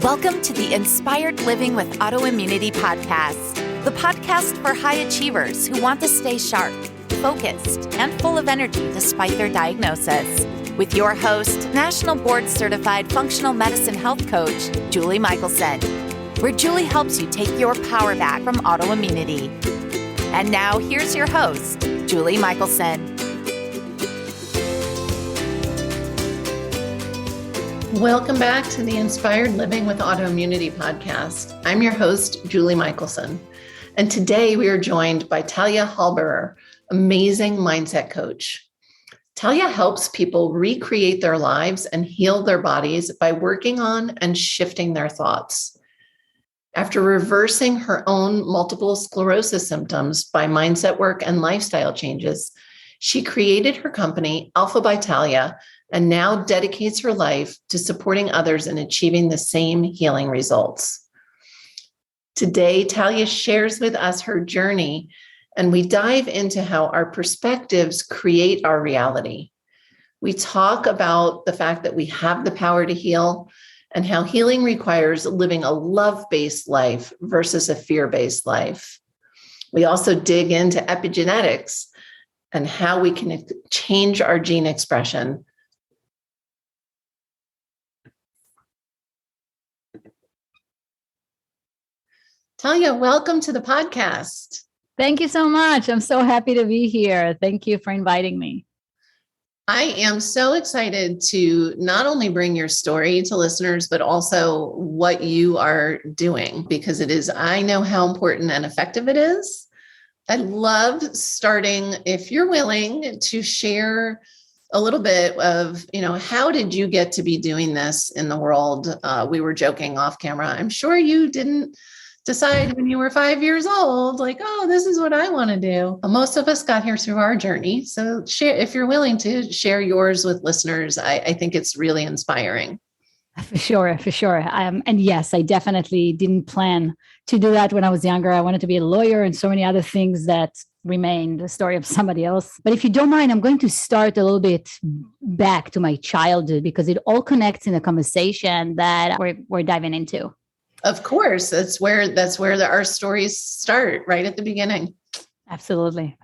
Welcome to the Inspired Living with Autoimmunity podcast, the podcast for high achievers who want to stay sharp, focused, and full of energy despite their diagnosis. With your host, National Board Certified Functional Medicine Health Coach, Julie Michelson, where Julie helps you take your power back from autoimmunity. And now here's your host, Julie Michelson. Welcome back to the Inspired Living with Autoimmunity podcast. I'm your host, Julie Michelson. And today we are joined by Talia Halberor, amazing mindset coach. Talia helps people recreate their lives and heal their bodies by working on and shifting their thoughts. After reversing her own multiple sclerosis symptoms by mindset work and lifestyle changes, she created her company, ALFA by Talia, and now dedicates her life to supporting others in achieving the same healing results. Today, Talia shares with us her journey, and we dive into how our perspectives create our reality. We talk about the fact that we have the power to heal and how healing requires living a love-based life versus a fear-based life. We also dig into epigenetics and how we can change our gene expression. Talia, welcome to the podcast. Thank you so much. I'm so happy to be here. Thank you for inviting me. I am so excited to not only bring your story to listeners, but also what you are doing, because I know how important and effective it is. I love starting, if you're willing, to share a little bit of, how did you get to be doing this in the world? We were joking off camera. I'm sure you didn't decide when you were 5 years old, like, oh, this is what I want to do. Most of us got here through our journey. So share, if you're willing to share yours with listeners, I think it's really inspiring. For sure. And yes, I definitely didn't plan to do that when I was younger. I wanted to be a lawyer and so many other things that remain the story of somebody else. But if you don't mind, I'm going to start a little bit back to my childhood because it all connects in a conversation that we're diving into. Of course, that's where our stories start, right at the beginning. Absolutely.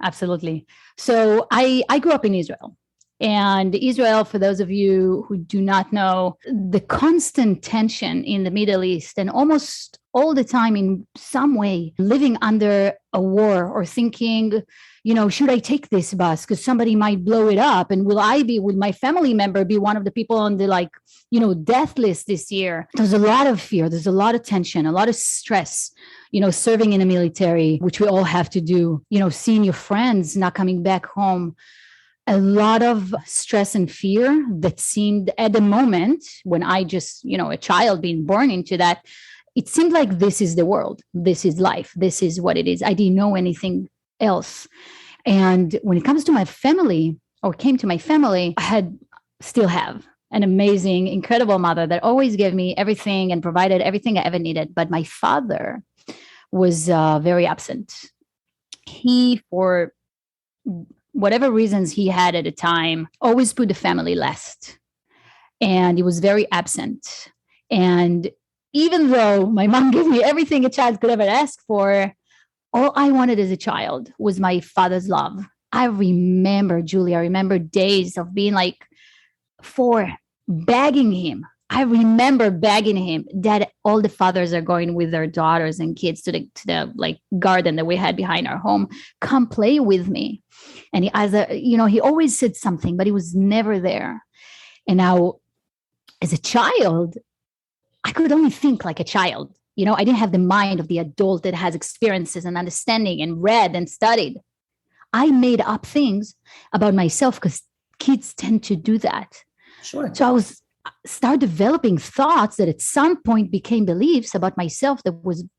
So I grew up in Israel. And Israel, for those of you who do not know, the constant tension in the Middle East and almost all the time in some way living under a war or thinking, should I take this bus because somebody might blow it up? And will my family member be one of the people on the death list this year? There's a lot of fear. There's a lot of tension, a lot of stress, serving in the military, which we all have to do, seeing your friends not coming back home. A lot of stress and fear that seemed at the moment when I just, a child being born into that, it seemed like this is the world. This is life. This is what it is. I didn't know anything else. And when it comes to my family came to my family, still have an amazing, incredible mother that always gave me everything and provided everything I ever needed. But my father was very absent. He, for whatever reasons he had at the time, always put the family last. And he was very absent. And even though my mom gave me everything a child could ever ask for, all I wanted as a child was my father's love. I remember days of being like 4, begging him. I remember begging him that all the fathers are going with their daughters and kids to the garden that we had behind our home. Come play with me. And he always said something, but he was never there. And now, as a child, I could only think like a child. I didn't have the mind of the adult that has experiences and understanding and read and studied. I made up things about myself because kids tend to do that. Sure. So I started developing thoughts that at some point became beliefs about myself that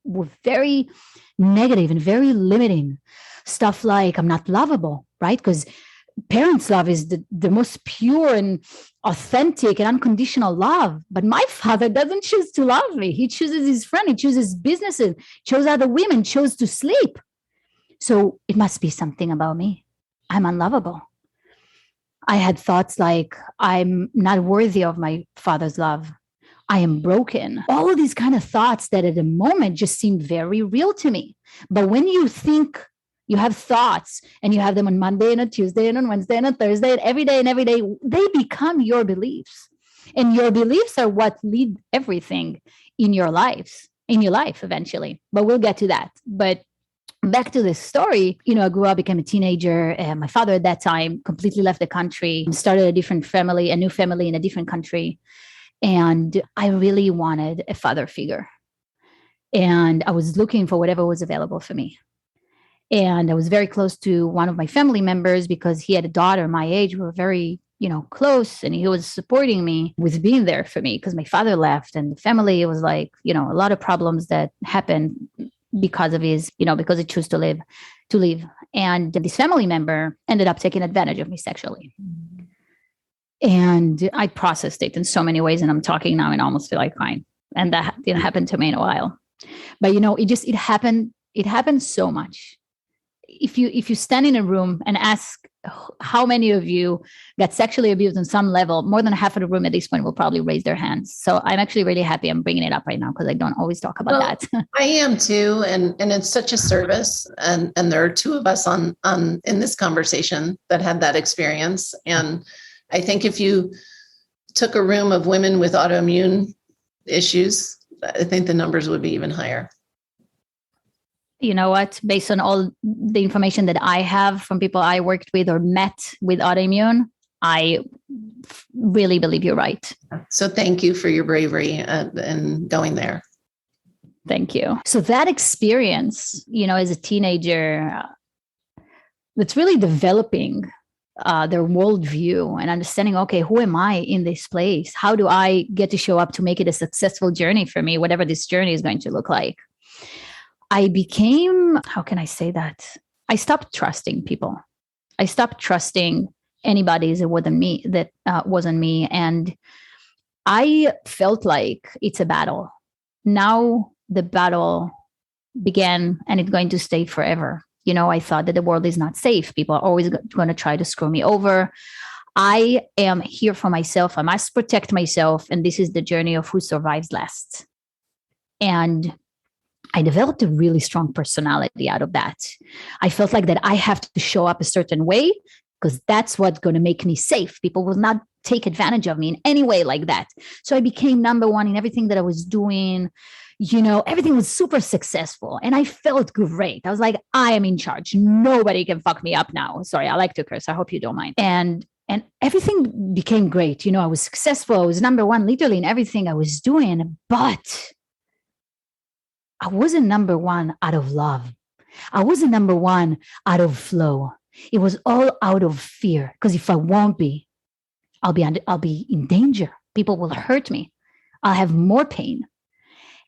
were very negative and very limiting. Stuff like I'm not lovable, right? Because parents' love is the most pure and authentic and unconditional love. But my father doesn't choose to love me. He chooses his friend. He chooses businesses, chose other women, chose to sleep. So it must be something about me. I'm unlovable. I had thoughts like, I'm not worthy of my father's love. I am broken. All of these kind of thoughts that at the moment just seem very real to me. But when you think you have thoughts and you have them on Monday and on Tuesday and on Wednesday and on Thursday and every day, they become your beliefs. And your beliefs are what lead everything in your life eventually. But we'll get to that. But back to this story, I grew up, became a teenager. And my father at that time completely left the country, started a new family in a different country. And I really wanted a father figure. And I was looking for whatever was available for me. And I was very close to one of my family members because he had a daughter my age. We were very, close, and he was supporting me with being there for me because my father left, and the family was like, a lot of problems that happened because of his, because he chose to leave. And this family member ended up taking advantage of me sexually. And I processed it in so many ways. And I'm talking now and I almost feel like crying. And that didn't happen to me in a while. But, it happened so much. If you stand in a room and ask how many of you got sexually abused on some level, more than half of the room at this point will probably raise their hands. So I'm actually really happy I'm bringing it up right now because I don't always talk about that. I am too. And it's such a service. And there are two of us on in this conversation that had that experience. And I think if you took a room of women with autoimmune issues, I think the numbers would be even higher. You know what? Based on all the information that I have from people I worked with or met with autoimmune, I really believe you're right. So thank you for your bravery and going there. Thank you. So that experience, as a teenager, that's really developing their worldview and understanding, okay, who am I in this place? How do I get to show up to make it a successful journey for me, whatever this journey is going to look like? I became, how can I say that? I stopped trusting people. I stopped trusting anybody that wasn't me. And I felt like it's a battle. Now the battle began and it's going to stay forever. I thought that the world is not safe. People are always going to try to screw me over. I am here for myself. I must protect myself. And this is the journey of who survives last. And I developed a really strong personality out of that. I felt like that I have to show up a certain way because that's what's going to make me safe. People will not take advantage of me in any way like that. So I became number one in everything that I was doing. Everything was super successful and I felt great. I was like, I am in charge. Nobody can fuck me up now. Sorry, I like to curse. I hope you don't mind. And everything became great. I was successful. I was number one literally in everything I was doing, but I wasn't number one out of love. I wasn't number one out of flow. It was all out of fear. Because if I won't be, I'll be in danger. People will hurt me. I'll have more pain.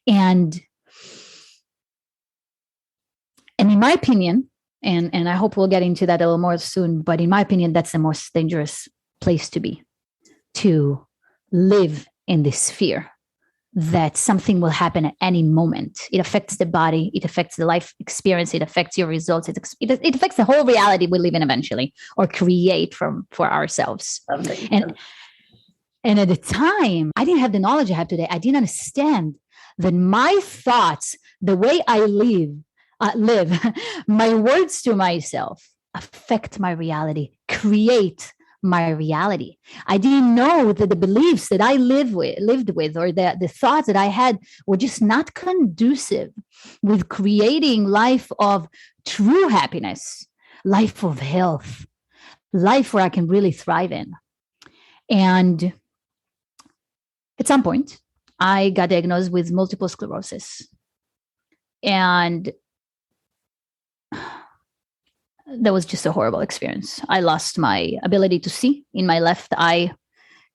And in my opinion, and I hope we'll get into that a little more soon, but in my opinion, that's the most dangerous place to be, to live in this fear that something will happen at any moment. It affects the body. It affects the life experience. It affects your results. It affects the whole reality we live in eventually or create for ourselves. And at the time, I didn't have the knowledge I have today. I didn't understand that my thoughts, the way I live, my words to myself affect my reality, create my reality. I didn't know that the beliefs that I lived with, or the thoughts that I had were just not conducive with creating life of true happiness, life of health, life where I can really thrive in. And at some point, I got diagnosed with multiple sclerosis. And that was just a horrible experience. I lost my ability to see in my left eye.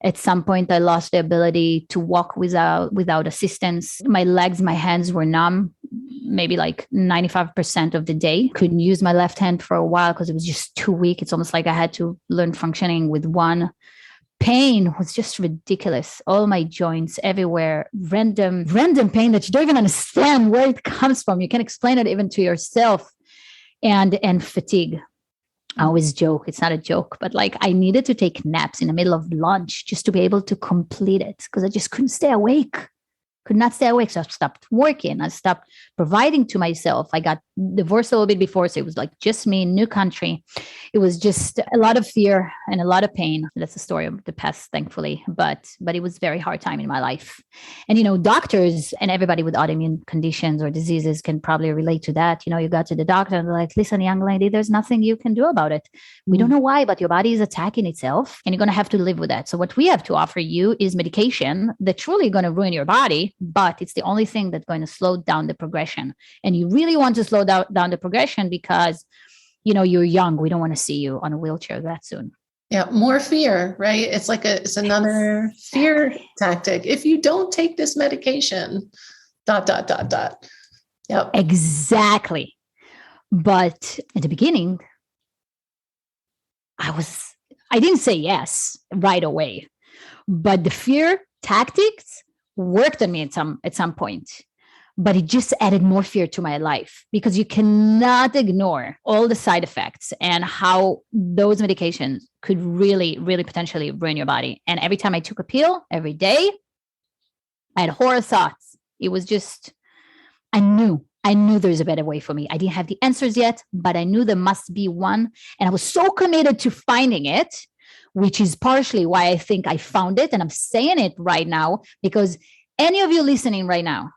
At some point, I lost the ability to walk without assistance. My legs, my hands were numb, maybe like 95% of the day. Couldn't use my left hand for a while because it was just too weak. It's almost like I had to learn functioning with one. Pain was just ridiculous. All my joints everywhere, random pain that you don't even understand where it comes from. You can't explain it even to yourself. And fatigue. I always joke, it's not a joke, but like I needed to take naps in the middle of lunch just to be able to complete it because I just couldn't stay awake. Could not stay awake. So I stopped working. I stopped providing to myself. I got divorced a little bit before. So it was like just me, new country. It was just a lot of fear and a lot of pain. That's the story of the past, thankfully. But it was a very hard time in my life. And, doctors and everybody with autoimmune conditions or diseases can probably relate to that. You got to the doctor and they're like, listen, young lady, there's nothing you can do about it. We don't know why, but your body is attacking itself and you're going to have to live with that. So what we have to offer you is medication that's truly going to ruin your body, but it's the only thing that's going to slow down the progression. And you really want to slow down the progression because, you're young. We don't want to see you on a wheelchair that soon. Yeah. More fear, right? It's another fear tactic. If you don't take this medication, ... Yep. Exactly. But at the beginning, I didn't say yes right away, but the fear tactics worked on me at some point, but it just added more fear to my life because you cannot ignore all the side effects and how those medications could really, really potentially ruin your body. And every time I took a pill every day, I had horror thoughts. It was just, I knew there's a better way for me. I didn't have the answers yet, but I knew there must be one. And I was so committed to finding it, which is partially why I think I found it. And I'm saying it right now, because any of you listening right now,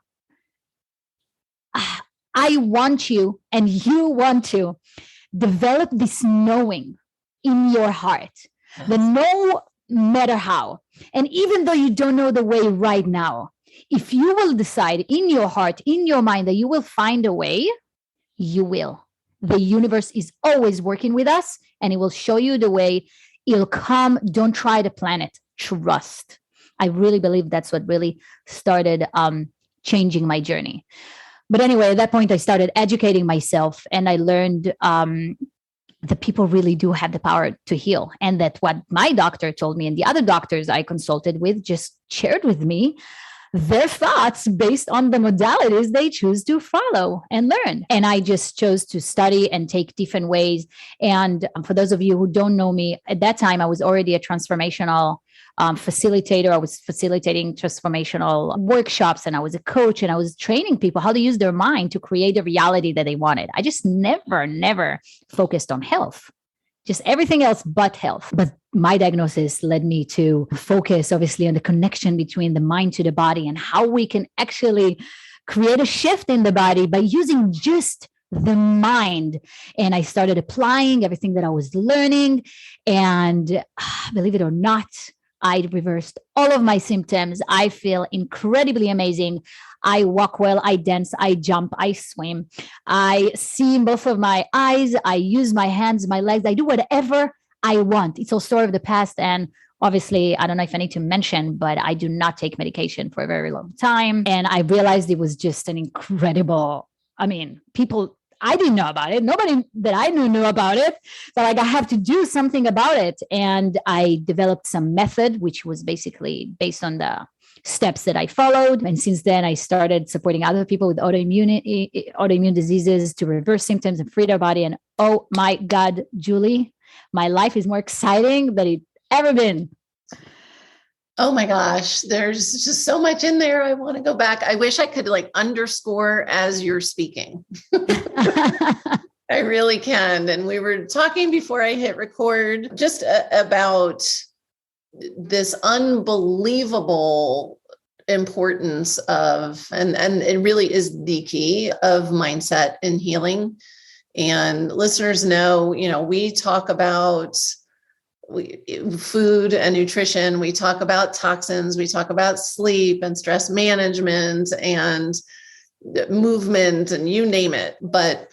I want you and you want to develop this knowing in your heart, the no matter how. And even though you don't know the way right now, if you will decide in your heart, in your mind that you will find a way, you will. The universe is always working with us and it will show you the way. It'll come. Don't try to plan it. Trust. I really believe that's what really started changing my journey. But anyway, at that point, I started educating myself and I learned that people really do have the power to heal. And that what my doctor told me and the other doctors I consulted with just shared with me their thoughts based on the modalities they choose to follow and learn. And I just chose to study and take different ways. And for those of you who don't know me, at that time, I was already a transformational facilitator. I was facilitating transformational workshops and I was a coach and I was training people how to use their mind to create the reality that they wanted. I just never focused on health, just everything else but health. But my diagnosis led me to focus obviously on the connection between the mind to the body and how we can actually create a shift in the body by using just the mind. And I started applying everything that I was learning. And believe it or not, I reversed all of my symptoms. I feel incredibly amazing. I walk well, I dance, I jump, I swim. I see in both of my eyes. I use my hands, my legs. I do whatever I want. It's all story of the past. And obviously, I don't know if I need to mention, but I do not take medication for a very long time. And I realized it was just an incredible, people, I didn't know about it. Nobody that I knew about it. So I have to do something about it. And I developed some method, which was basically based on the steps that I followed. And since then, I started supporting other people with autoimmune diseases to reverse symptoms and free their body. And oh my God, Julie, my life is more exciting than it ever been. Oh my gosh, there's just so much in there. I want to go back. I wish I could underscore as you're speaking. I really can. And we were talking before I hit record just about this unbelievable importance of, and it really is the key of mindset and healing. And listeners know, we talk about food and nutrition. We talk about toxins. We talk about sleep and stress management and movement and you name it. But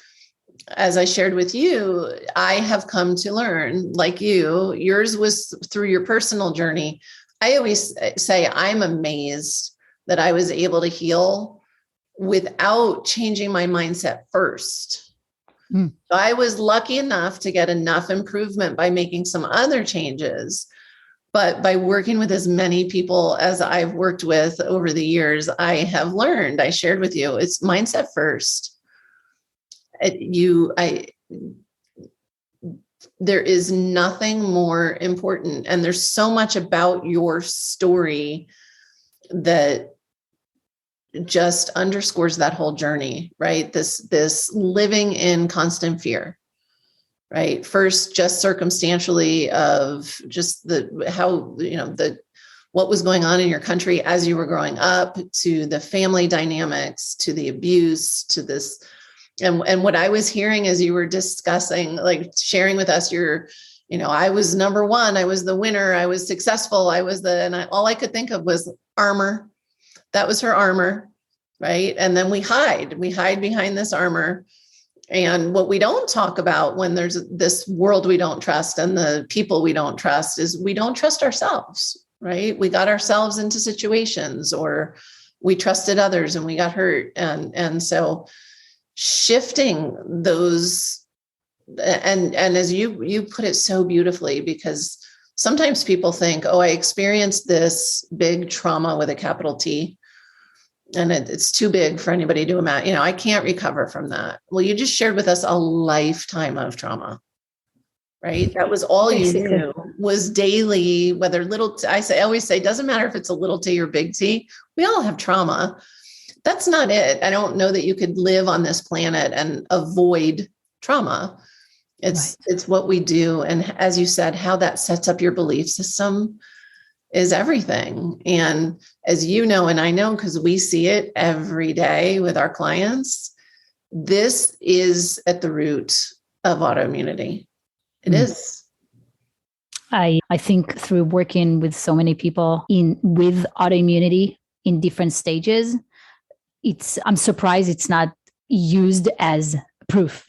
as I shared with you, I have come to learn, like yours was through your personal journey. I always say I'm amazed that I was able to heal without changing my mindset first. So I was lucky enough to get enough improvement by making some other changes. But by working with as many people as I've worked with over the years, I have learned, I shared with you, it's mindset first. there is nothing more important. And there's so much about your story that just underscores that whole journey, right? This living in constant fear, right? First, just circumstantially of just what was going on in your country as you were growing up, to the family dynamics, to the abuse, to this. And what I was hearing as you were discussing, like sharing with us I was number one, I was the winner, I was successful, all I could think of was armor. That was her armor, right? And then we hide behind this armor. And what we don't talk about when there's this world we don't trust and the people we don't trust is we don't trust ourselves, right? We got ourselves into situations, or we trusted others and we got hurt. And so shifting those, and as you put it so beautifully, because sometimes people think, oh, I experienced this big trauma with a capital T, and it's too big for anybody to imagine. I can't recover from that. Well, you just shared with us a lifetime of trauma, right? That was all you knew was daily, whether I always say, doesn't matter if it's a little T or big T, we all have trauma. That's not it. I don't know that you could live on this planet and avoid trauma. It's what we do. And as you said, how that sets up your belief system is everything. And as you know, and I know, because we see it every day with our clients, this is at the root of autoimmunity. It is. I think through working with so many people with autoimmunity in different stages, I'm surprised it's not used as proof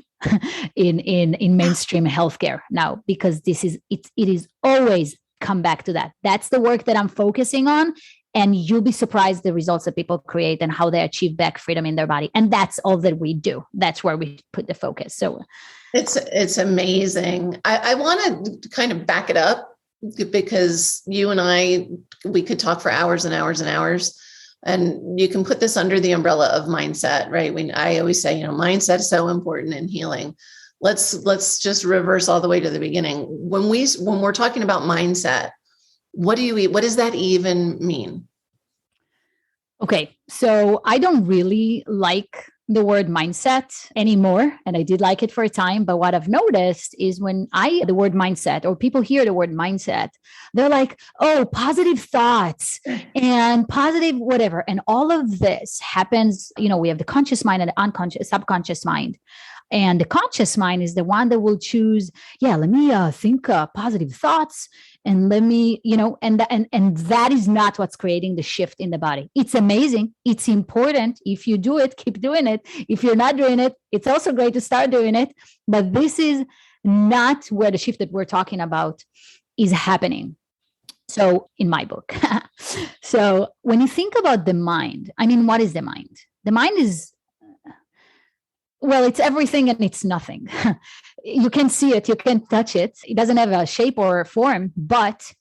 in mainstream healthcare now, because it is always come back to that. That's the work that I'm focusing on. And you'll be surprised the results that people create and how they achieve back freedom in their body. And that's all that we do. That's where we put the focus. So it's amazing. I want to kind of back it up, because you and we could talk for hours and hours and hours. And you can put this under the umbrella of mindset, right? I always say, mindset is so important in healing. Let's just reverse all the way to the beginning. When we're talking about mindset, what does that even mean? Okay. So I don't really like the word mindset anymore. And I did like it for a time. But what I've noticed is when the word mindset, or people hear the word mindset, they're like, oh, positive thoughts and positive whatever. And all of this happens, we have the conscious mind and the unconscious, subconscious mind. And the conscious mind is the one that will choose, let me think positive thoughts, and let me, and that is not what's creating the shift in the body. It's amazing. It's important. If you do it, keep doing it. If you're not doing it, it's also great to start doing it. But this is not where the shift that we're talking about is happening. So in my book. So when you think about the mind, what is the mind? The mind is, it's everything and it's nothing. You can see it, you can touch it. It doesn't have a shape or a form, but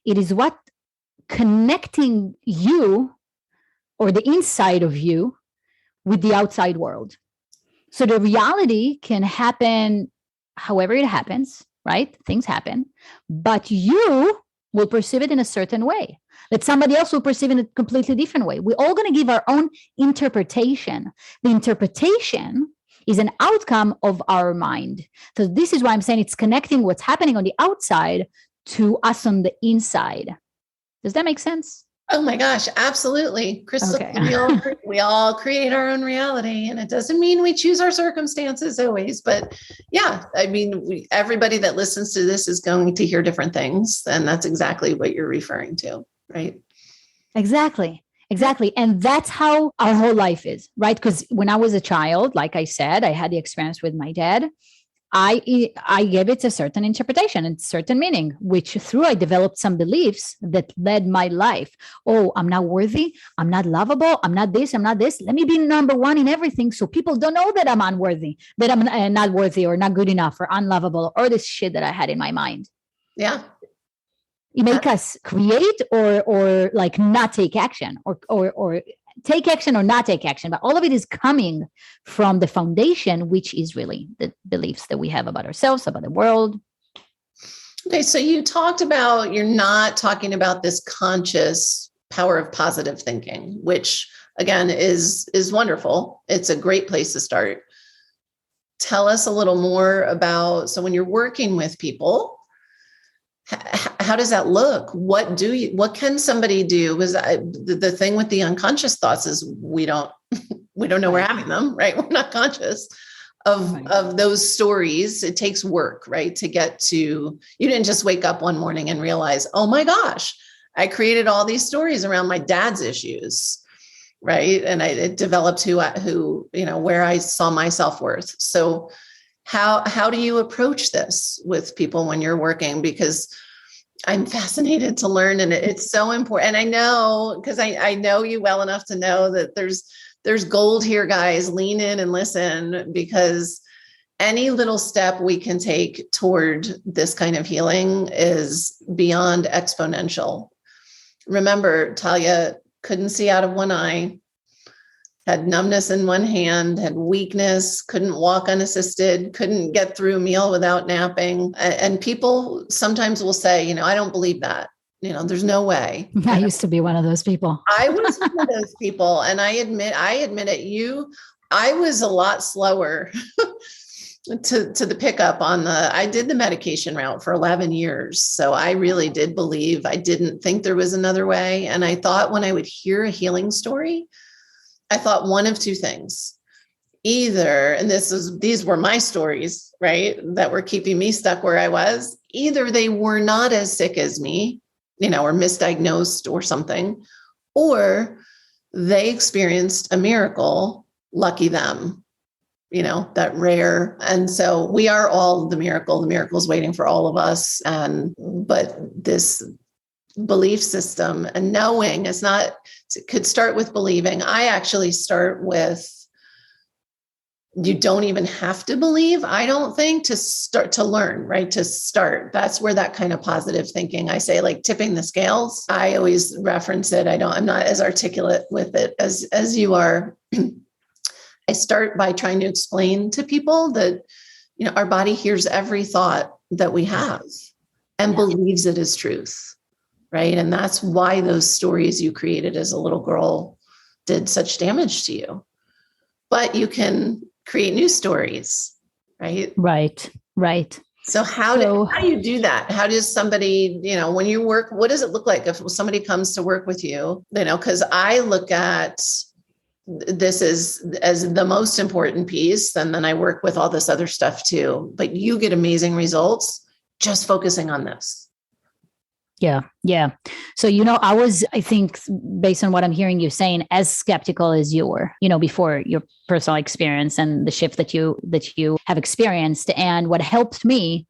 it is what connecting you or the inside of you with the outside world. So the reality can happen however it happens, right? Things happen, but you will perceive it in a certain way that somebody else will perceive in a completely different way. We're all going to give our own interpretation. The interpretation is an outcome of our mind. So this is why I'm saying it's connecting what's happening on the outside to us on the inside. Does that make sense? Oh my gosh, absolutely. Crystal, okay. we all create our own reality, and it doesn't mean we choose our circumstances always, but everybody that listens to this is going to hear different things, and that's exactly what you're referring to, right? Exactly. And that's how our whole life is, right? Because when I was a child, like I said, I had the experience with my dad. I gave it a certain interpretation and certain meaning, which through I developed some beliefs that led my life. Oh, I'm not worthy. I'm not lovable. I'm not this. I'm not this. Let me be number one in everything, so people don't know that I'm unworthy, that I'm not worthy or not good enough or unlovable, or this shit that I had in my mind. Yeah. You make us create or like not take action or take action or not take action. But all of it is coming from the foundation, which is really the beliefs that we have about ourselves, about the world. Okay, so you talked about, you're not talking about this conscious power of positive thinking, which again is wonderful. It's a great place to start. Tell us a little more about, so when you're working with people, how does that look? What can somebody do? Because the thing with the unconscious thoughts is we don't know we're having them, right? We're not conscious of those stories. It takes work, right? To get to, you didn't just wake up one morning and realize, oh my gosh, I created all these stories around my dad's issues, right? And it developed who, where I saw my self-worth. So how do you approach this with people when you're working? Because I'm fascinated to learn, and it's so important. And I know, because I know you well enough to know that there's gold here, guys. Lean in and listen, because any little step we can take toward this kind of healing is beyond exponential. Remember, Talia couldn't see out of one eye, had numbness in one hand, had weakness, couldn't walk unassisted, couldn't get through a meal without napping. And people sometimes will say, I don't believe that. There's no way. I used to be one of those people. I was one of those people. And I admit it, I was a lot slower to the pickup on I did the medication route for 11 years. So I really did believe, I didn't think there was another way. And I thought when I would hear a healing story, I thought one of two things. Either, and these were my stories, right, that were keeping me stuck where I was. Either they were not as sick as me, or misdiagnosed or something, or they experienced a miracle, lucky them, that rare. And so we are all the miracle. The miracle's waiting for all of us. But this belief system and knowing it could start with believing. I actually start with, you don't even have to believe, I don't think, to start to learn, right? To start. That's where that kind of positive thinking, I say, like tipping the scales. I always reference it. I'm not as articulate with it as you are. I start by trying to explain to people that, our body hears every thought that we have and believes it is truth. Right. And that's why those stories you created as a little girl did such damage to you. But you can create new stories, right? Right. So how do you do that? How does somebody, when you work, what does it look like if somebody comes to work with you? Because I look at this as the most important piece, and then I work with all this other stuff too. But you get amazing results just focusing on this. Yeah. So, I think based on what I'm hearing you saying, as skeptical as you were, before your personal experience and the shift that you have experienced. And what helped me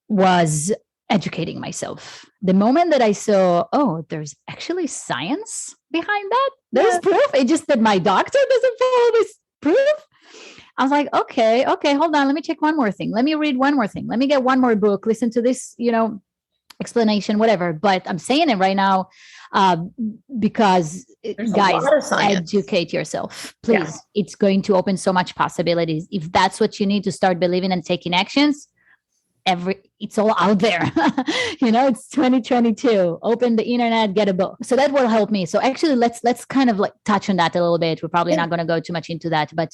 was educating myself. The moment that I saw, there's actually science behind that. There's proof. It's just that my doctor doesn't follow this proof. I was like, okay, hold on. Let me check one more thing. Let me read one more thing. Let me get one more book, listen to this, explanation, whatever. But I'm saying it right now because guys, educate yourself, please. Yeah. It's going to open so much possibilities. If that's what you need to start believing and taking actions, it's all out there. It's 2022. Open the internet, get a book. So that will help me. So actually, let's kind of like touch on that a little bit. We're probably not going to go too much into that, but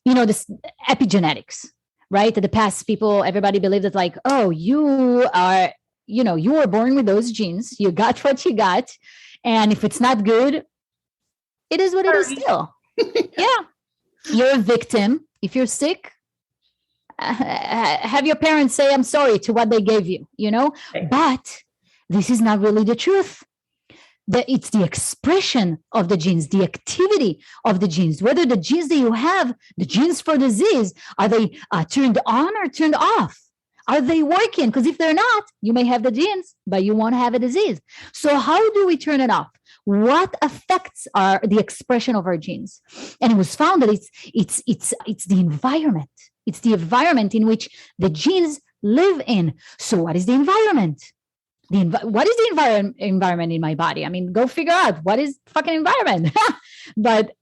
this epigenetics, right? The past people, everybody believed that like, you are, you were born with those genes, you got what you got. And if it's not good, it is what it is still. Yeah. You're a victim. If you're sick, have your parents say, I'm sorry to what they gave you, but this is not really the truth. It's the expression of the genes, the activity of the genes, whether the genes that you have, the genes for disease, are they turned on or turned off? Are they working? Because if they're not, you may have the genes, but you won't have a disease. So how do we turn it off? What affects the expression of our genes? And it was found that it's the environment. It's the environment in which the genes live in. So what is the environment? What is the environment in my body? I mean, go figure out what is fucking environment. But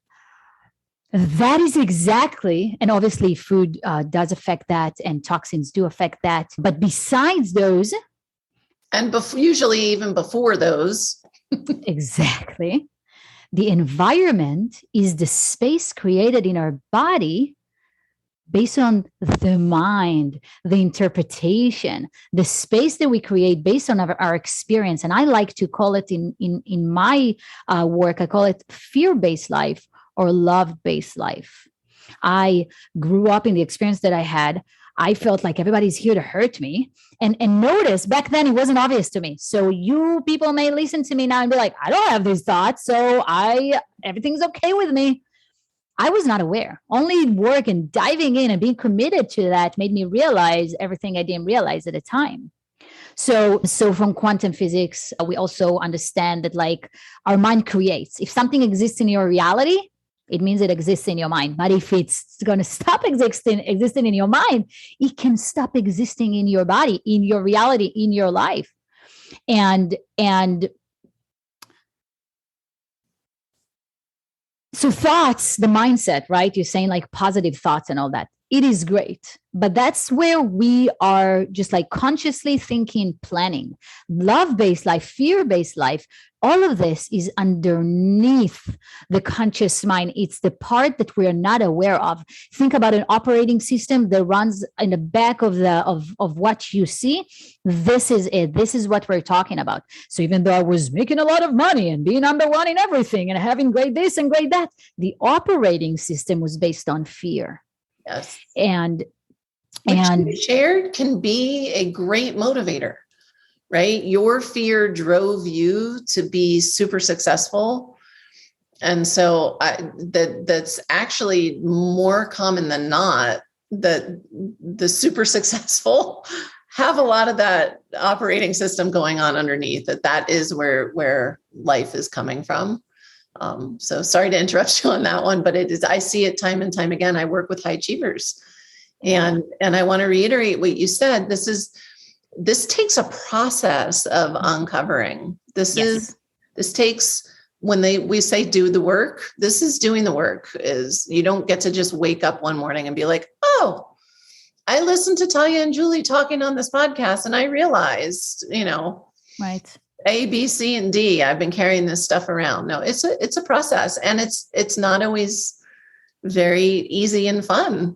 That is exactly, and obviously food does affect that, and toxins do affect that. But besides those, and usually even before those, exactly, the environment is the space created in our body based on the mind, the interpretation, the space that we create based on our experience. And I like to call it in my work, I call it fear-based life or love-based life. I grew up in the experience that I had. I felt like everybody's here to hurt me. And notice back then it wasn't obvious to me. So you people may listen to me now and be like, I don't have these thoughts. So everything's okay with me. I was not aware. Only work and diving in and being committed to that made me realize everything I didn't realize at the time. So from quantum physics, we also understand that like our mind creates. If something exists in your reality, it means it exists in your mind. But if it's going to stop existing in your mind, it can stop existing in your body, in your reality, in your life. And so thoughts, the mindset, right? You're saying like positive thoughts and all that. It is great. But that's where we are just like consciously thinking, planning. Love-based life, fear-based life, all of this is underneath the conscious mind. It's the part that we're not aware of. Think about an operating system that runs in the back of what you see. This is it. This is what we're talking about. So even though I was making a lot of money and being number one in everything and having great this and great that, the operating system was based on fear. Yes. And you shared can be a great motivator, right? Your fear drove you to be super successful. And so that's actually more common than not that the super successful have a lot of that operating system going on underneath, that is where life is coming from. So sorry to interrupt you on that one, but I see it time and time again. I work with high achievers, and I want to reiterate what you said. This takes a process of uncovering. This takes, when we say do the work, this is doing the work. Is you don't get to just wake up one morning and be like, oh, I listened to Talia and Julie talking on this podcast and I realized, right. A, B, C, and D. I've been carrying this stuff around. No, it's a process, and it's not always very easy and fun.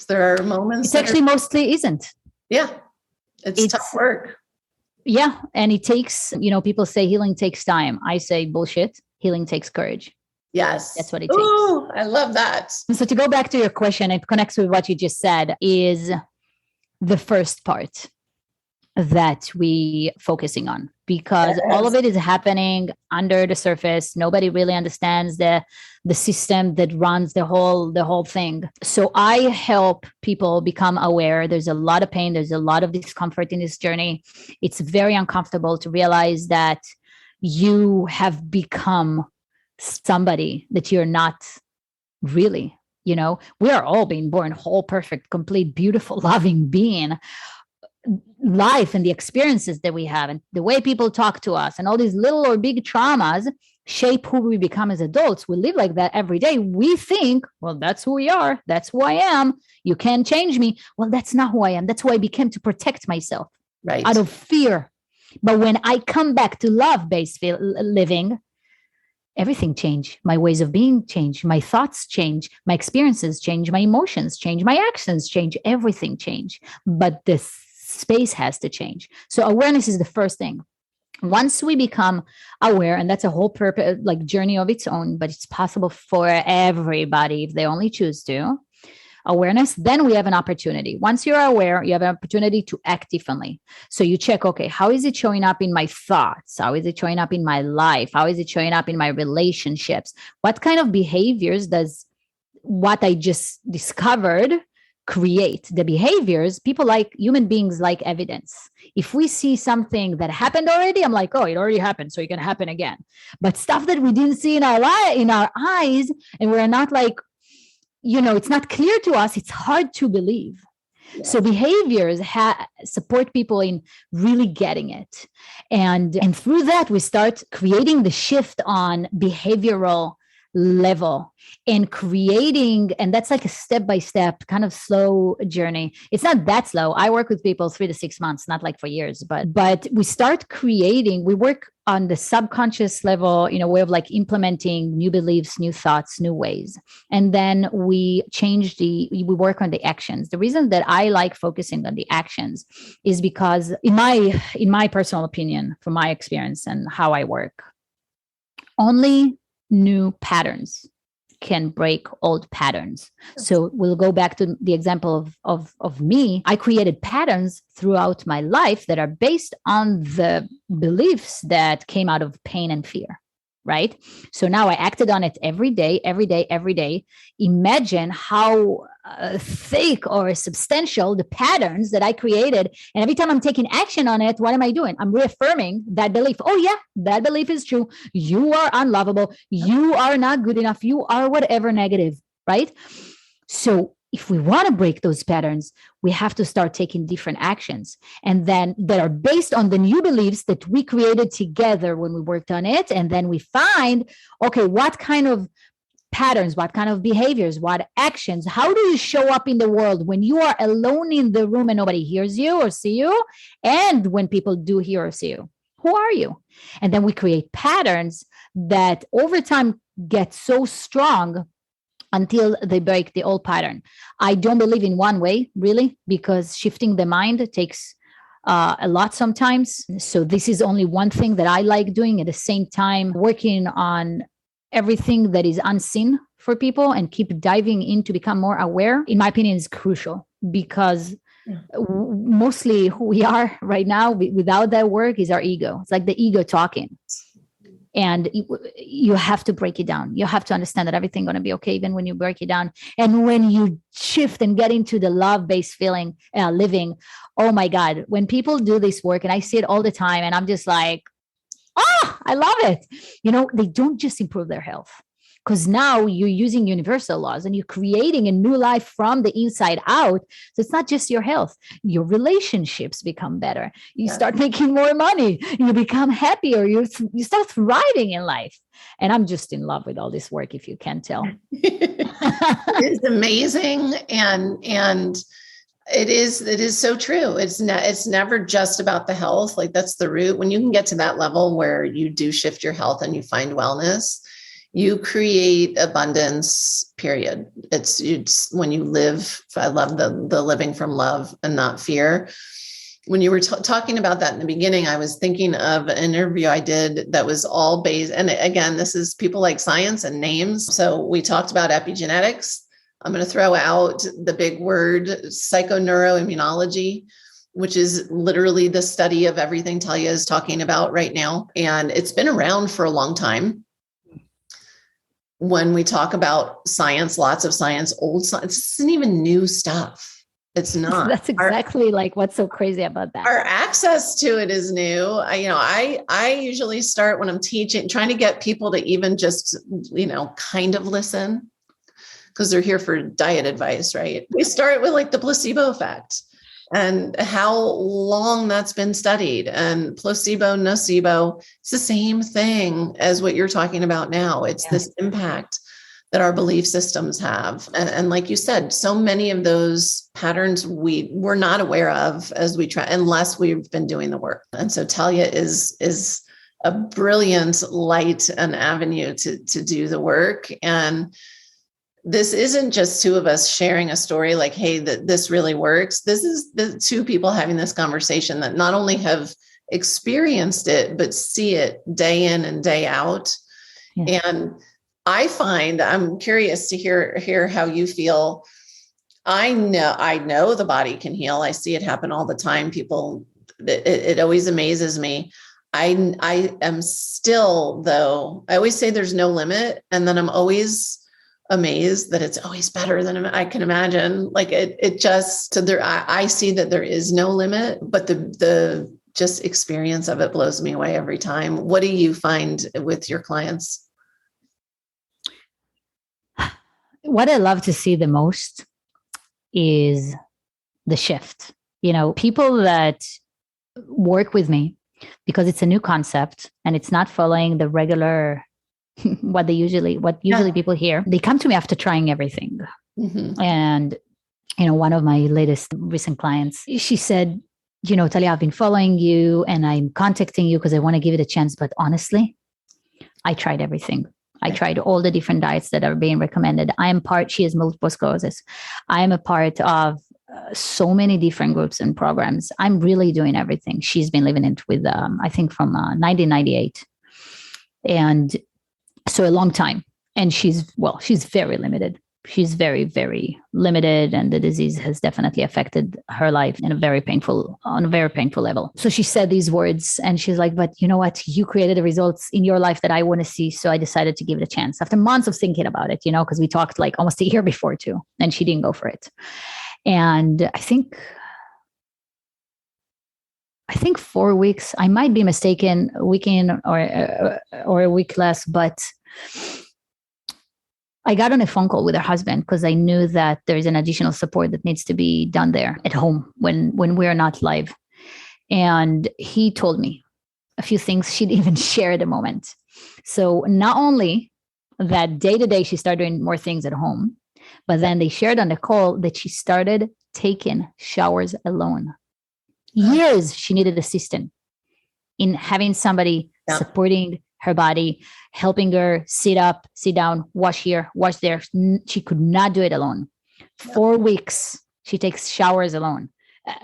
There are moments. It actually mostly isn't. Yeah, it's tough work. Yeah, and it takes. People say healing takes time. I say bullshit. Healing takes courage. Yes, that's what it takes. Ooh, I love that. So to go back to your question, it connects with what you just said. Is the first part that we focusing on, because all of it is happening under the surface. Nobody really understands the system that runs the whole thing. So I help people become aware. There's a lot of pain. There's a lot of discomfort in this journey. It's very uncomfortable to realize that you have become somebody that you're not really. We are all being born whole, perfect, complete, beautiful, loving being. Life and the experiences that we have and the way people talk to us and all these little or big traumas shape who we become as adults. We live like that every day. We think, well, that's who we are. That's who I am. You can't change me. Well, that's not who I am. That's who I became to protect myself, right, out of fear. But when I come back to love-based living, everything changed. My ways of being change. My thoughts change. My experiences change. My emotions change. My actions change. Everything change. But this space has to change. So awareness is the first thing. Once we become aware, and that's a whole purpose, like journey of its own, but it's possible for everybody if they only choose to. Awareness, then we have an opportunity. Once you're aware, you have an opportunity to act differently. So you check, okay, how is it showing up in my thoughts? How is it showing up in my life? How is it showing up in my relationships? What kind of behaviors does what I just discovered create? The behaviors? People like, human beings like evidence. If we see something that happened already, I'm like, oh, it already happened, so it can happen again. But stuff that we didn't see in our eyes, and we're not like, it's not clear to us, it's hard to believe. Yeah. So behaviors support people in really getting it. And through that, we start creating the shift on behavioral level and creating, and that's like a step-by-step kind of slow journey. It's not that slow. I work with people 3 to 6 months, not like for years, but we start creating, we work on the subconscious level, way of like implementing new beliefs, new thoughts, new ways. And then we work on the actions. The reason that I like focusing on the actions is because in my personal opinion, from my experience and how I work, only new patterns can break old patterns. So we'll go back to the example of me. I created patterns throughout my life that are based on the beliefs that came out of pain and fear, right? So now I acted on it every day. Imagine how thick or substantial the patterns that I created. And every time I'm taking action on it, what am I doing? I'm reaffirming that belief. Oh yeah, that belief is true. You are unlovable. You are not good enough. You are whatever negative, right? So if we want to break those patterns, we have to start taking different actions, and then that are based on the new beliefs that we created together when we worked on it. And then we find, okay, what kind of patterns, what kind of behaviors, what actions, how do you show up in the world when you are alone in the room and nobody hears you or see you? And when people do hear or see you, who are you? And then we create patterns that over time get so strong until they break the old pattern. I don't believe in one way, really, because shifting the mind takes a lot sometimes. So this is only one thing that I like doing. At the same time, working on everything that is unseen for people and keep diving in to become more aware, in my opinion, is crucial, because mostly who we are right now without that work is our ego. It's like the ego talking. And you have to break it down. You have to understand that everything's going to be okay, even when you break it down. And when you shift and get into the love-based feeling, living, oh my God, when people do this work, and I see it all the time, and I'm just like, I love it. They don't just improve their health, because now you're using universal laws and you're creating a new life from the inside out. So it's not just your health, your relationships become better. You start making more money, you become happier, you start thriving in life. And I'm just in love with all this work, if you can't tell. It's amazing. And it is so true. It's never just about the health. Like, that's the root. When you can get to that level where you do shift your health and you find wellness, you create abundance, period. It's when you live, I love the living from love and not fear. When you were talking about that in the beginning, I was thinking of an interview I did that was all based, and again, this is people like science and names. So we talked about epigenetics. I'm going to throw out the big word psychoneuroimmunology, which is literally the study of everything Talia is talking about right now. And it's been around for a long time. When we talk about science, lots of science, old science, this isn't even new stuff. It's not. That's exactly like what's so crazy about that. Our access to it is new. I usually start when I'm teaching, trying to get people to even just, kind of listen, because they're here for diet advice, right? We start with like the placebo effect and how long that's been studied, and placebo, nocebo. It's the same thing as what you're talking about now. It's this impact that our belief systems have. And like you said, so many of those patterns we're not aware of as we try, unless we've been doing the work. And so Talia is a brilliant light and avenue to do the work. And this isn't just two of us sharing a story like, hey, this really works. This is the two people having this conversation that not only have experienced it, but see it day in and day out. Yeah. And I'm curious to hear how you feel. I know the body can heal. I see it happen all the time. People, it always amazes me. I am still, though, I always say there's no limit. And then I'm always amazed that it's always better than I can imagine. Like it just, so there, I see that there is no limit, but the just experience of it blows me away every time. What do you find with your clients? What I love to see the most is the shift. People that work with me, because it's a new concept and it's not following the regular what usually people hear. They come to me after trying everything. Mm-hmm. And, one of my latest recent clients, she said, Talia, I've been following you and I'm contacting you because I want to give it a chance. But honestly, I tried everything. I tried all the different diets that are being recommended. She has multiple sclerosis. I am a part of so many different groups and programs. I'm really doing everything. She's been living it with, I think from 1998. And so a long time. And she's very limited. She's very, very limited, and the disease has definitely affected her life on a very painful level. So she said these words and she's like, but you know what? You created the results in your life that I want to see. So I decided to give it a chance after months of thinking about it, because we talked like almost a year before too, and she didn't go for it. And I think 4 weeks, I might be mistaken, a week in or a week less, but I got on a phone call with her husband because I knew that there is an additional support that needs to be done there at home when we're not live. And he told me a few things she'd even share at the moment. So not only that day to day, she started doing more things at home, but then they shared on the call that she started taking showers alone. Years she needed assistance in having somebody supporting her body, helping her sit up, sit down, wash here, wash there. She could not do it alone. 4 weeks, she takes showers alone.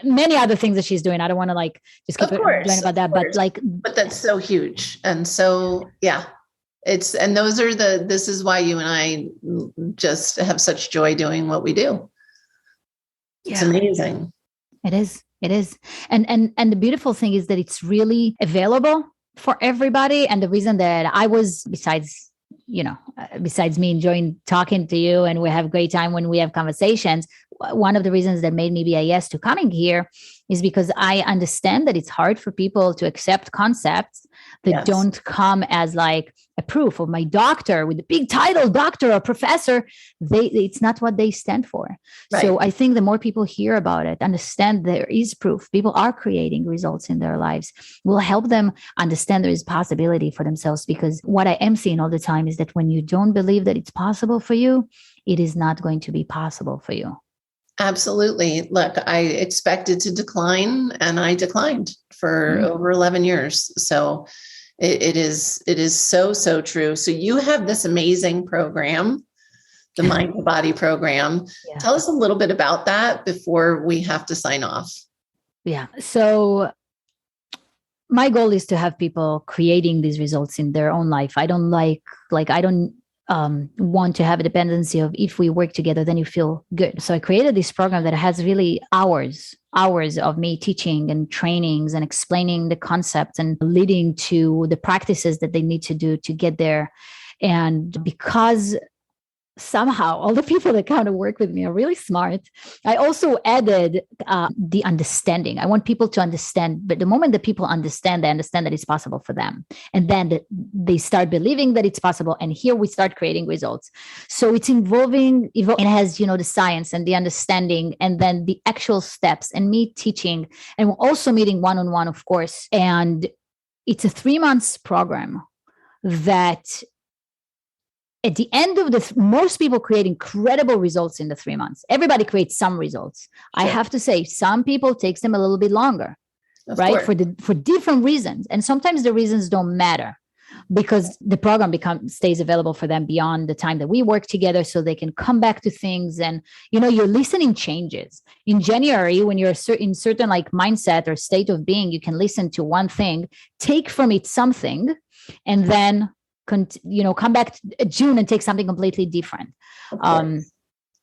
Many other things that she's doing. I don't want to just keep going about that, but that's so huge. And so, this is why you and I just have such joy doing what we do. It's amazing. It is. And the beautiful thing is that it's really available for everybody. And the reason that I was, besides me enjoying talking to you and we have a great time when we have conversations, one of the reasons that made me be a yes to coming here is because I understand that it's hard for people to accept concepts that don't come as like a proof of my doctor with a big title, doctor or professor. It's not what they stand for. Right. So I think the more people hear about it, understand there is proof, people are creating results in their lives, will help them understand there is possibility for themselves. Because what I am seeing all the time is that when you don't believe that it's possible for you, it is not going to be possible for you. Absolutely. Look, I expected to decline and I declined for over 11 years. So it is so true. So you have this amazing program, the Mind to Body program. Yeah. Tell us a little bit about that before we have to sign off. Yeah. So my goal is to have people creating these results in their own life. I don't want to have a dependency of if we work together, then you feel good. So I created this program that has really hours of me teaching and trainings and explaining the concepts and leading to the practices that they need to do to get there. And because somehow all the people that come to work with me are really smart, I also added the understanding. I want people to understand, but the moment that people understand, they understand that it's possible for them. And then they start believing that it's possible. And here we start creating results. So it's involving, it has, the science and the understanding, and then the actual steps and me teaching, and we're also meeting one-on-one, of course. And it's a 3 months program that at the end of most people create incredible results in the 3 months. Everybody creates some results. Sure. I have to say, some people takes them a little bit longer, right? For different reasons. And sometimes the reasons don't matter because the program stays available for them beyond the time that we work together, so they can come back to things. And, your listening changes. In January, when you're in certain mindset or state of being, you can listen to one thing, take from it something, and then come back to June and take something completely different.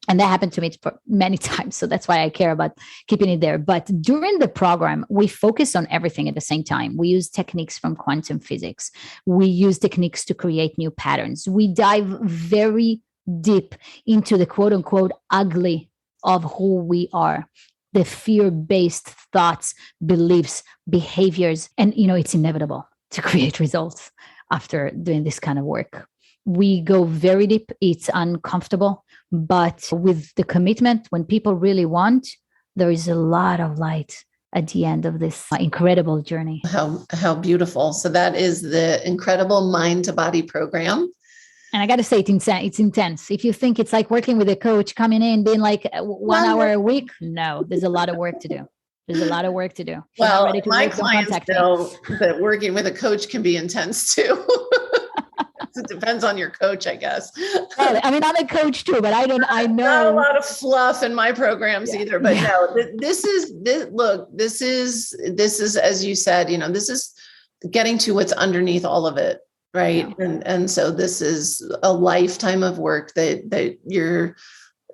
And that happened to me many times. So that's why I care about keeping it there. But during the program, we focus on everything at the same time. We use techniques from quantum physics. We use techniques to create new patterns. We dive very deep into the quote unquote ugly of who we are. The fear-based thoughts, beliefs, behaviors. And, it's inevitable to create results after doing this kind of work. We go very deep. It's uncomfortable, but with the commitment, when people really want, there is a lot of light at the end of this incredible journey. How beautiful. So that is the incredible Mind to Body program. And I got to say, it's intense. If you think it's like working with a coach, coming in, being like 1 hour a week, no, there's a lot of work to do. There's a lot of work to do. Well, my clients know that working with a coach can be intense too. It depends on your coach, I guess. Well, I mean, I'm a coach too, but I know. Not a lot of fluff in my programs either, but no, this is, as you said, this is getting to what's underneath all of it. Right. Yeah. And so this is a lifetime of work that you're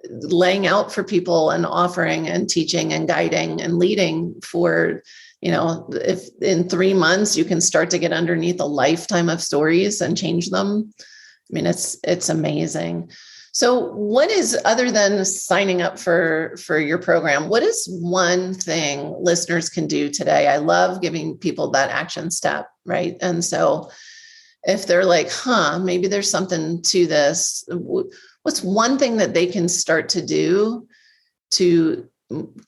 laying out for people and offering and teaching and guiding and leading for, if in 3 months you can start to get underneath a lifetime of stories and change them. I mean, it's amazing. So what is, other than signing up for your program, what is one thing listeners can do today? I love giving people that action step, right? And so if they're like, maybe there's something to this, what's one thing that they can start to do to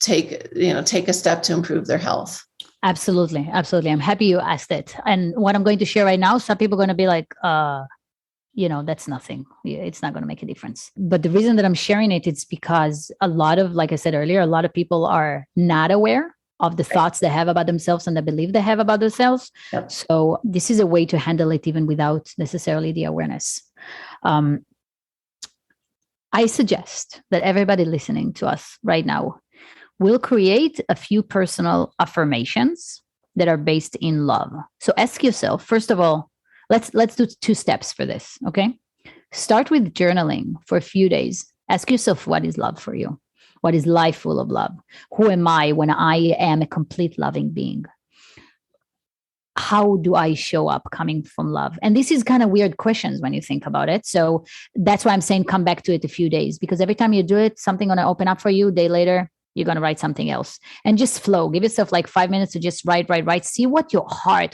take a step to improve their health? Absolutely. Absolutely. I'm happy you asked it. And what I'm going to share right now, some people are going to be like, that's nothing. It's not going to make a difference. But the reason that I'm sharing it, it's because like I said earlier, a lot of people are not aware of the thoughts they have about themselves and the belief they have about themselves. Yep. So this is a way to handle it even without necessarily the awareness. I suggest that everybody listening to us right now will create a few personal affirmations that are based in love. So ask yourself, first of all, let's do 2 steps for this, okay? Start with journaling for a few days. Ask yourself, what is love for you? What is life full of love? Who am I when I am a complete loving being? How do I show up coming from love? And this is kind of weird questions when you think about it. So that's why I'm saying come back to it a few days, because every time you do it, something going to open up for you. A day later, you're going to write something else and just flow. Give yourself like 5 minutes to just write. See what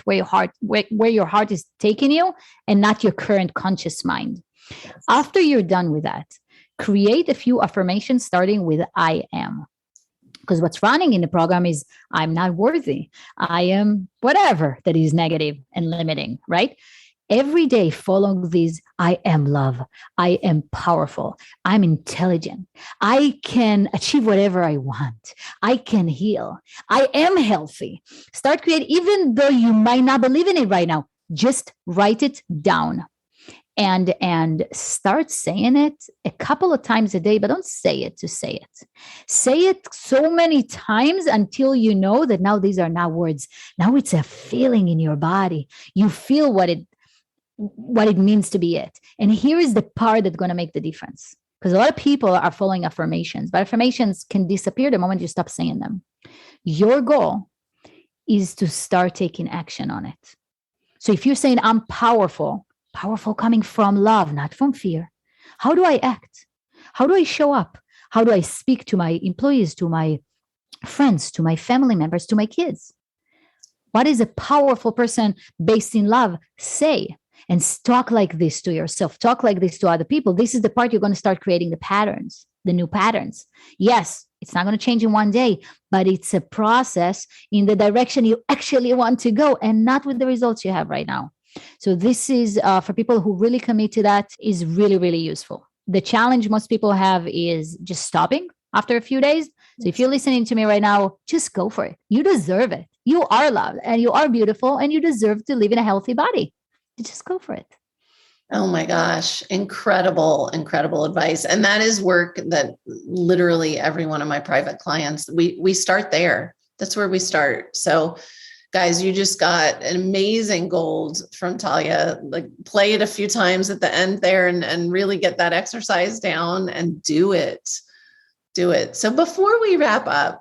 where your heart is taking you and not your current conscious mind. Yes. After you're done with that, create a few affirmations starting with I am. Because what's running in the program is I'm not worthy. I am whatever that is negative and limiting, right? Every day follow these. I am love. I am powerful. I'm intelligent. I can achieve whatever I want. I can heal. I am healthy. Start creating, even though you might not believe in it right now, just write it down. And start saying it a couple of times a day, but don't say it to say it. Say it so many times until you know that now these are not words. Now it's a feeling in your body. You feel what it means to be it. And here is the part that's going to make the difference. Because a lot of people are following affirmations, but affirmations can disappear the moment you stop saying them. Your goal is to start taking action on it. So if you're saying I'm powerful coming from love, not from fear. How do I act? How do I show up? How do I speak to my employees, to my friends, to my family members, to my kids? What is a powerful person based in love say? And talk like this to yourself. Talk like this to other people. This is the part you're going to start creating the patterns, the new patterns. Yes, it's not going to change in one day, but it's a process in the direction you actually want to go and not with the results you have right now. So this is for people who really commit to that is really, really useful. The challenge most people have is just stopping after a few days. So if you're listening to me right now, just go for it. You deserve it. You are loved and you are beautiful and you deserve to live in a healthy body. Just go for it. Oh my gosh. Incredible, incredible advice. And that is work that literally every one of my private clients, we start there. That's where we start. So guys, you just got an amazing gold from Talia. Like play it a few times at the end there and really get that exercise down and do it. Do it. So before we wrap up,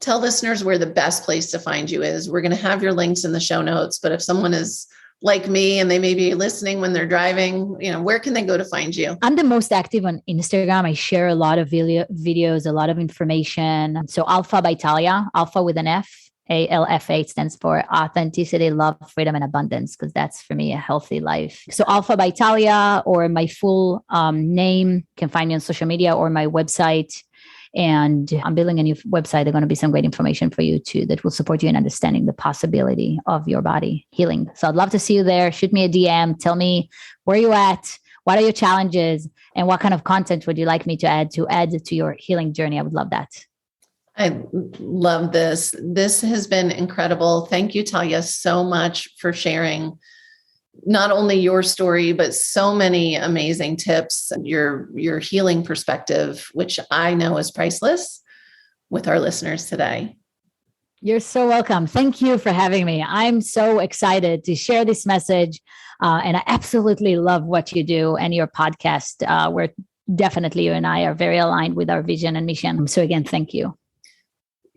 tell listeners where the best place to find you is. We're going to have your links in the show notes, but if someone is like me and they may be listening when they're driving, where can they go to find you? I'm the most active on Instagram. I share a lot of videos, a lot of information. So ALFA by Talia, ALFA with an F. ALFA stands for authenticity, love, freedom, and abundance, because that's for me a healthy life. So ALFA by Talia, or my full name, you can find me on social media or my website. And I'm building a new website. There's going to be some great information for you too that will support you in understanding the possibility of your body healing. So I'd love to see you there. Shoot me a DM. Tell me where you're at, What are your challenges? And what kind of content would you like me to add to your healing journey? I would love that. I love this. This has been incredible. Thank you, Talia, so much for sharing not only your story, but so many amazing tips, your healing perspective, which I know is priceless, with our listeners today. You're so welcome. Thank you for having me. I'm so excited to share this message. And I absolutely love what you do and your podcast, where definitely you and I are very aligned with our vision and mission. So again, thank you.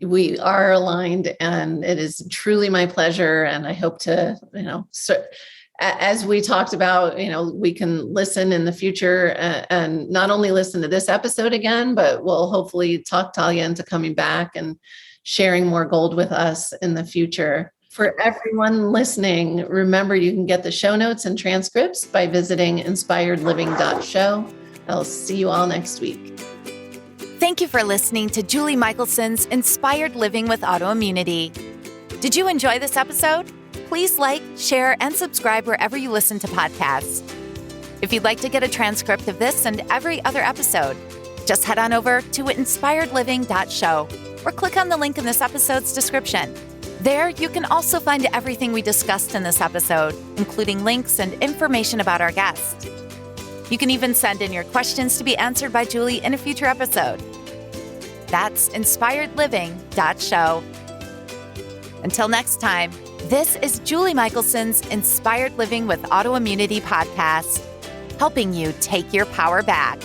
We are aligned, and it is truly my pleasure. And I hope to, as we talked about, we can listen in the future and not only listen to this episode again, but we'll hopefully talk Talia into coming back and sharing more gold with us in the future. For everyone listening, remember you can get the show notes and transcripts by visiting inspiredliving.show. I'll see you all next week. Thank you for listening to Julie Michelson's Inspired Living with Autoimmunity. Did you enjoy this episode? Please like, share, and subscribe wherever you listen to podcasts. If you'd like to get a transcript of this and every other episode, just head on over to inspiredliving.show or click on the link in this episode's description. There, you can also find everything we discussed in this episode, including links and information about our guest. You can even send in your questions to be answered by Julie in a future episode. That's inspiredliving.show. Until next time, this is Julie Michelson's Inspired Living with Autoimmunity podcast, helping you take your power back.